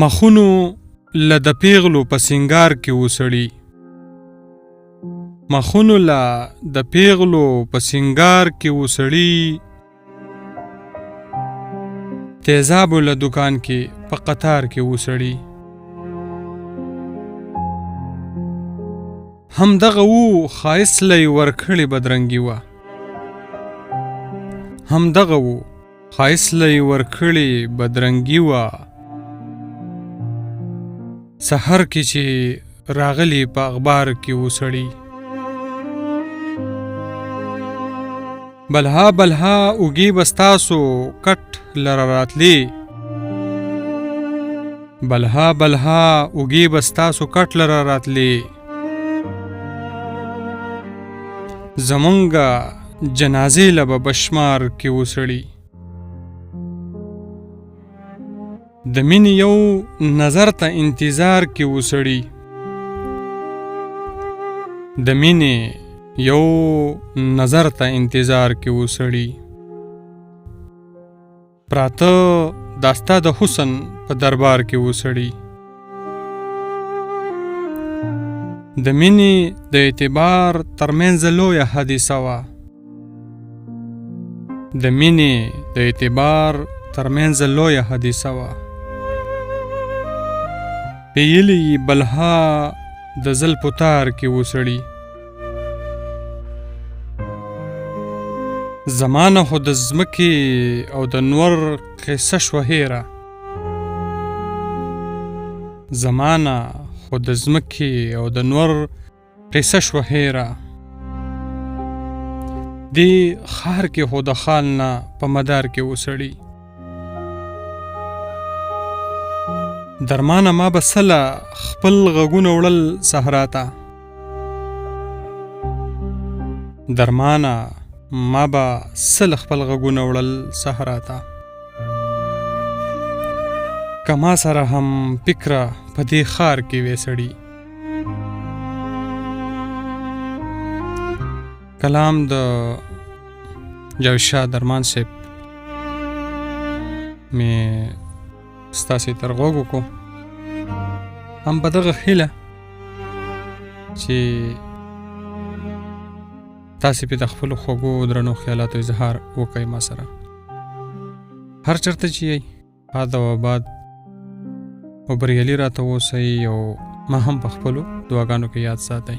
مخونو له د پیغلو په سینګار کې وسړي، مخونو له د پیغلو په سینګار کې وسړي، تیزابو له دکان کې په قطار کې وسړي. همدغه وو ښایست له یې ورکړې بدرنګي وه، همدغه وو ښایست له یې ورکړې بدرنګي وه. سحر کې چې راغلی په اخبار کې وسړي، بلها بلها اوږې به ستاسو کټ لره راتلې، بلها بلها اوږې به ستاسو کټ لره راتلې. زمونږه جنازې له به بشمار کې وسړي، د مینې یو نظر ته انتظار کې وسړي، د مینې یو نظر ته انتظار کې وسړي. پراته داستا د حسن په دربار کې وسړي، د مینې د اعتبار ترمنځ لویه حادثه وه، د مینې د اعتبار ترمنځ لویه حادثه وه. پیلي بلها د زلفو تار کې وسړي، زمانه خو د ځمکې او د نور قصه شوه هیره، زمانه خو د ځمکې او د نور قصه شوه هیره. دې ښار کې خو د خال نه په مدار کې وسړي، درمانه ما به سله خپل غږونه وړل صحرا ته، درمانه ما به سله خپل غږونه وړل صحرا ته. که ما سره هم فکره په دې ښار کې وې سړي. کلام د جاوید شاه درمان صاحب مې ستاسې تر غوږ وکړو، هم په دغه هیله چې تاسې پې د خپلو خوږو درنو خیالاتو اظهار وکړئ ما سره. هر چېرته چې یئ ښاد او آباد او بریالي راته اوسئ، او ما هم په خپلو دعاګانو کې یاد ساتئ.